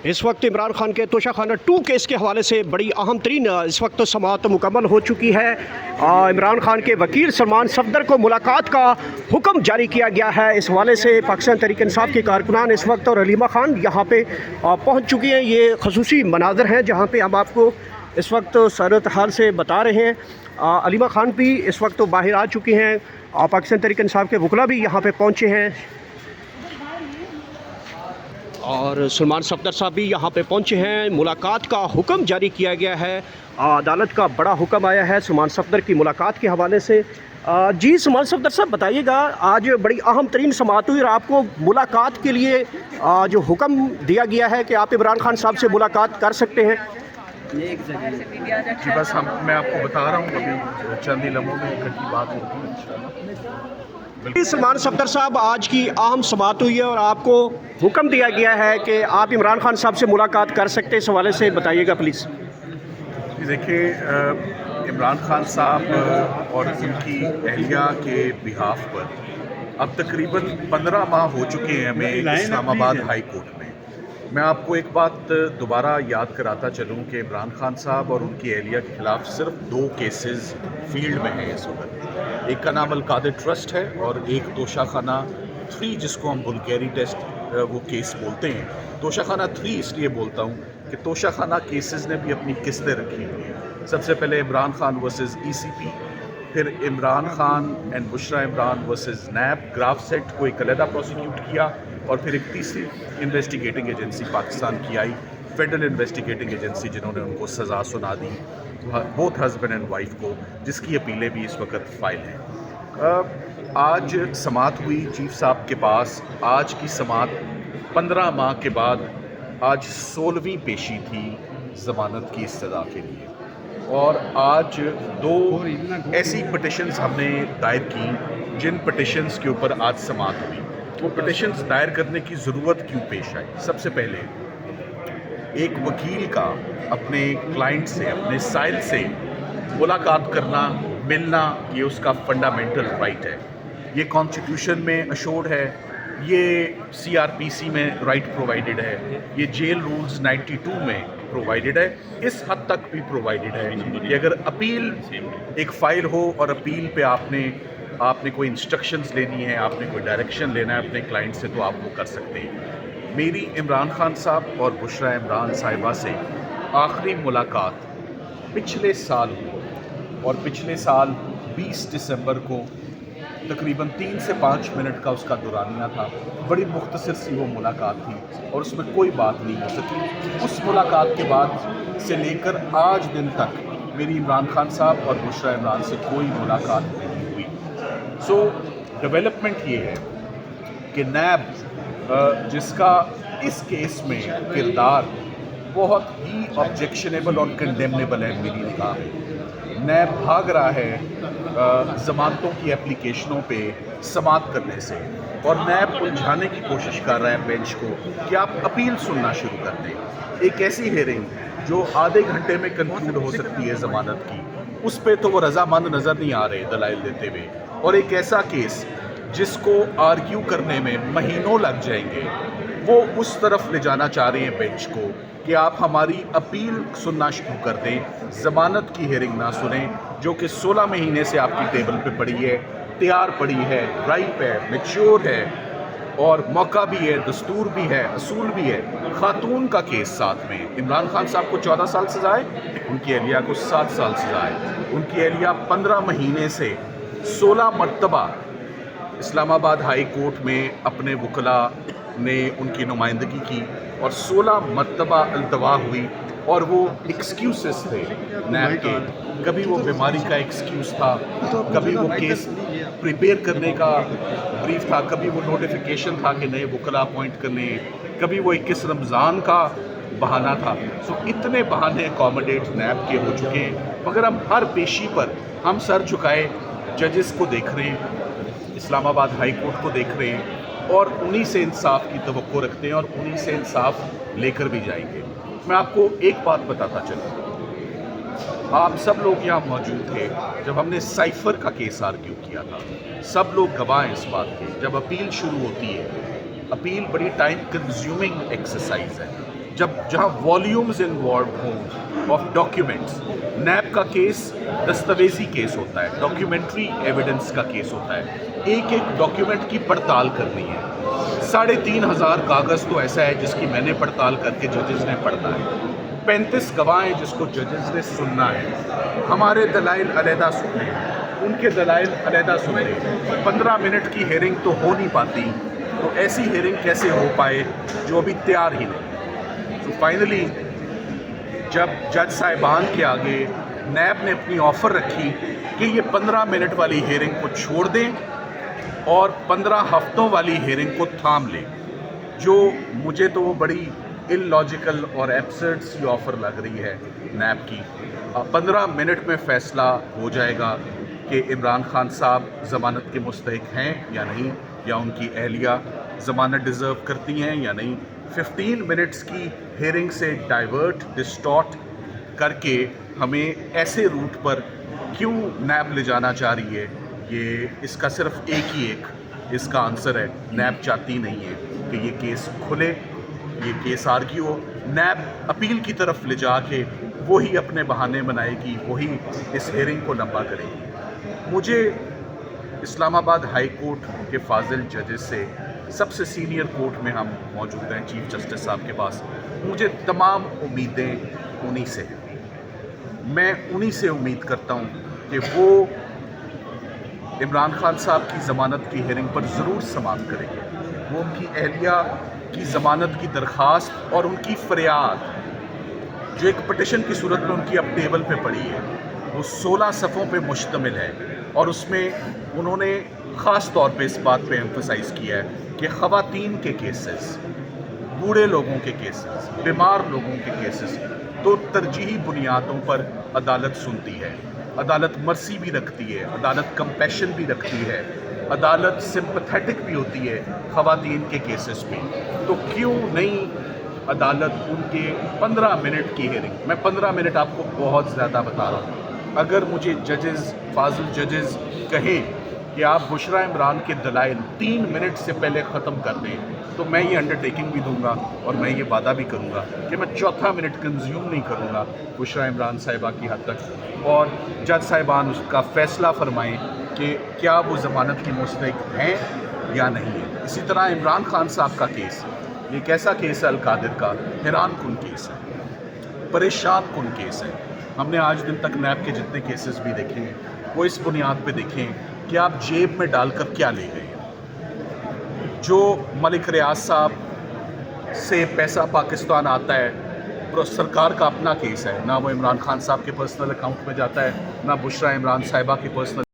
इस वक्त इमरान खान के तोशाखाना 2 केस के हवाले से बड़ी अहम तरीन इस वक्त समाअत मुकम्मल हो चुकी है। इमरान खान के वकील सलमान सफदर को मुलाकात का हुक्म जारी किया गया है। इस हवाले से पाकिस्तान तहरीक इंसाफ के कारकुनान इस वक्त और अलीमा खान यहाँ पे पहुँच चुकी हैं। ये खसूसी मनाज़र हैं जहाँ पे हम आपको इस वक्त सूरत हाल से बता रहे हैं। अलीमा खान भी इस वक्त बाहर आ चुकी हैं। पाकिस्तान तहरीक इंसाफ के वकला भी यहाँ पे पहुँचे हैं और सलमान सफदर साहब भी यहाँ पे पहुँचे हैं। मुलाकात का हुक्म जारी किया गया है। अदालत का बड़ा हुक्म आया है सलमान सफदर की मुलाकात के हवाले से। जी सलमान सफदर साहब बताइएगा, आज बड़ी अहम तरीन समाअत हुई और आपको मुलाकात के लिए जो हुक्म दिया गया है कि आप इमरान खान साहब से मुलाकात कर सकते हैं। जी बस मैं आपको बता रहा हूँ, अभी चंद ही लम्हों में इकट्ठी बात होगी इंशाल्लाह। सलमान सफदर साहब, आज की अहम समाअत हुई है और आपको हुक्म दिया गया है कि आप इमरान खान साहब से मुलाकात कर सकते हैं। इस हवाले से बताइएगा प्लीज़। देखिए, इमरान खान साहब और उनकी अहलिया के बिहाफ पर अब तकरीबन 15 माह हो चुके हैं हमें इस्लामाबाद हाई कोर्ट में। मैं आपको एक बात दोबारा याद कराता चलूं कि इमरान खान साहब और उनकी अहलिया के ख़िलाफ़ सिर्फ 2 केसेस फील्ड में हैं इस वक्त। एक का नाम अलकादर ट्रस्ट है और एक तोशाखाना 3, जिसको हम बुल्गेरी टेस्ट वो केस बोलते हैं। तोशाखाना 3 इसलिए बोलता हूँ कि तोशाखाना केसेस ने भी अपनी किस्तें रखी हुई हैं। सबसे पहले इमरान खान वर्सेस ECP, फिर Imran Khan and Bushra Imran versus NAB ग्राफ सेट को एक अलहदा प्रोसिक्यूट किया, और फिर एक तीसरी इन्वेस्टिगेटिंग एजेंसी पाकिस्तान की आई, फेडरल इन्वेस्टिगेटिंग एजेंसी, जिन्होंने उनको सज़ा सुना दी बोथ हस्बैंड एंड वाइफ को, जिसकी अपीलें भी इस वक्त फ़ाइल हैं। आज समाअत हुई चीफ साहब के पास। आज की समाअत 15 माह के बाद आज 16वीं पेशी थी ज़मानत की इस्तदा के लिए, और आज 2 ऐसी पटिशन्स हमने दायर की जिन पटिशन्स के ऊपर आज समाअत हुई। वो पटिशन्स दायर करने की ज़रूरत क्यों पेश आई? सबसे पहले एक वकील का अपने क्लाइंट से, अपने साइल से मुलाकात करना, मिलना, ये उसका फंडामेंटल राइट है। ये कॉन्स्टिट्यूशन में अशोर्ड है, ये CRPC में राइट प्रोवाइडेड है, ये जेल रूल्स 92 में प्रोवाइडेड है, इस हद तक भी प्रोवाइडेड है कि अगर अपील एक फ़ाइल हो और अपील पे आपने कोई इंस्ट्रक्शंस लेनी है, आपने कोई डायरेक्शन लेना है अपने क्लाइंट से, तो आप वो कर सकते हैं। मेरी इमरान खान साहब और बुशरा इमरान साहिबा से आखिरी मुलाकात पिछले साल हुई, और पिछले साल 20 दिसंबर को तकरीबन 3 से 5 मिनट का उसका दुरानिया था। बड़ी मुख्तसर सी वो मुलाकात थी और उसमें कोई बात नहीं हो सकी। उस मुलाकात के बाद से लेकर आज दिन तक मेरी इमरान खान साहब और बुशरा इमरान से कोई मुलाकात नहीं हुई। सो डेवलपमेंट ये है कि नैब, जिसका इस केस में किरदार बहुत ही ऑब्जेक्शनेबल और कंडेमनेबल है मेरी निगाह में, नैब भाग रहा है ज़मानतों की एप्लीकेशनों पे समाअत करने से, और नैब उलझाने की कोशिश कर रहा है बेंच को कि आप अपील सुनना शुरू कर दें। एक ऐसी हेयरिंग जो आधे घंटे में कंक्लूड हो सकती है ज़मानत की, उस पे तो वो रजामंद नज़र नहीं आ रहे दलाइल देते हुए, और एक ऐसा केस जिसको आर्ग्यू करने में महीनों लग जाएंगे, वो उस तरफ ले जाना चाह रहे हैं बेंच को कि आप हमारी अपील सुनना शुरू कर दें, ज़मानत की हेयरिंग ना सुने, जो कि 16 महीने से आपकी टेबल पे पड़ी है, तैयार पड़ी है, राइप है, मैच्योर है, और मौका भी है, दस्तूर भी है, असूल भी है। खातून का केस साथ में, इमरान खान साहब को 14 साल सज़ा है, उनकी अहलिया को 7 साल सज़ा है। उनकी अहलिया 15 महीने से 16 मरतबा इस्लामाबाद हाई कोर्ट में अपने वकला ने उनकी नुमाइंदगी की, और 16 मरतबा अल्तवा हुई, और वो एक्सक्यूज़ेस थे नैब के। कभी वो बीमारी का एक्सक्यूज़ था, कभी वो केस प्रिपेयर करने का ब्रीफ था, कभी वो नोटिफिकेशन था कि नए वकला अपॉइंट करने, कभी वो 21 रमज़ान का बहाना था। सो इतने बहाने अकोमोडेट नैब के हो चुके हैं, मगर हम हर पेशी पर हम सर झुकाए जजेस को देख रहे हैं, इस्लामाबाद हाई कोर्ट को देख रहे हैं, और उन्हीं से इंसाफ की तवक्को रखते हैं, और उन्हीं से इंसाफ लेकर भी जाएंगे। मैं आपको एक बात बताता चलूँ, आप सब लोग यहाँ मौजूद थे जब हमने साइफर का केस आर्ग्यू किया था। सब लोग गवाह हैं इस बात के। जब अपील शुरू होती है, अपील बड़ी टाइम कंज्यूमिंग एक्सरसाइज है। जहाँ वॉल्यूम्स इन्वॉल्व हों ऑफ डॉक्यूमेंट्स। नैब का केस दस्तावेजी केस होता है, डॉक्यूमेंट्री एविडेंस का केस होता है, एक एक डॉक्यूमेंट की पड़ताल करनी है। 3,500 कागज़ तो ऐसा है जिसकी मैंने पड़ताल करके जजेस ने पढ़ना है, 35 गवाह हैं जिसको जजेस ने सुनना है, हमारे दलाइल अलहदा सुनने हैं, उनके दलाइल अलहदा सुनने हैं। 15 मिनट की हेयरिंग तो हो नहीं पाती, तो ऐसी हेयरिंग कैसे हो पाए जो अभी तैयार ही नहीं। तो फाइनली जब जज साहिबान के आगे नैब ने अपनी ऑफ़र रखी कि ये 15 मिनट वाली हेयरिंग को छोड़ दें और 15 हफ्तों वाली हेयरिंग को थाम लें, जो मुझे तो वो बड़ी इलॉजिकल और एब्सर्ड सी ऑफ़र लग रही है नैब की। 15 मिनट में फ़ैसला हो जाएगा कि इमरान खान साहब ज़मानत के मुस्तहिक हैं या नहीं, या उनकी अहलिया ज़मानत डिज़र्व करती हैं या नहीं। 15 मिनट्स की हेयरिंग से डाइवर्ट डिस्टॉर्ट करके हमें ऐसे रूट पर क्यों नैब ले जाना चाह रही है, ये इसका सिर्फ एक इसका आंसर है। नैब चाहती नहीं है कि ये केस खुले, ये केस आर्ग्यू हो। नैब अपील की तरफ ले जाके वही अपने बहाने बनाएगी, वही इस हेयरिंग को लंबा करेगी। मुझे इस्लामाबाद हाई कोर्ट के फाजिल जजेस से, सबसे सीनियर कोर्ट में हम मौजूद हैं चीफ जस्टिस साहब के पास, मुझे तमाम उम्मीदें उन्हीं से हैं। मैं उन्हीं से उम्मीद करता हूँ कि वो इमरान खान साहब की ज़मानत की हेयरिंग पर ज़रूर समाअत करेंगे। वो उनकी अहलिया की ज़मानत की दरख्वास्त और उनकी फ़रियाद, जो एक पटिशन की सूरत में उनकी अब टेबल पे पड़ी है, वो 16 सफ़ों पे मुश्तमिल है, और उसमें उन्होंने ख़ास तौर पे इस बात पे एम्फसाइज़ किया है कि ख़वातीन के केसेस, बूढ़े लोगों के केसेस, बीमार लोगों के केसेस तो तरजीही बुनियादों पर अदालत सुनती है। अदालत मर्सी भी रखती है, अदालत कंपैशन भी रखती है, अदालत सिंपैथेटिक भी होती है ख़वातीन के केसेस में। तो क्यों नहीं अदालत उनके 15 मिनट की हेयरिंग, मैं 15 मिनट आपको बहुत ज़्यादा बता रहा हूँ, अगर मुझे जजेस, फाजिल जजेस कहें कि आप बुशरा इमरान के दलाइल 3 मिनट से पहले ख़त्म कर दें, तो मैं ये अंडरटेकिंग भी दूंगा और मैं ये वादा भी करूंगा कि मैं चौथा मिनट कंज्यूम नहीं करूंगा बुशरा इमरान साहिबा की हद तक, और जज साहिबान उसका फ़ैसला फरमाएं कि क्या वो ज़मानत की मुस्तहिक हैं या नहीं है। इसी तरह इमरान खान साहब का केस, ये कैसा केस है अलकादिर का, हैरान कुन केस है, परेशान कुन केस है। हमने आज दिन तक नैब के जितने केसेस भी देखे हैं, वो इस बुनियाद पे देखें कि आप जेब में डालकर क्या ले गए। जो मलिक रियाज साहब से पैसा पाकिस्तान आता है, तो सरकार का अपना केस है, ना वो इमरान खान साहब के पर्सनल अकाउंट में जाता है, ना बुशरा इमरान साहिबा के पर्सनल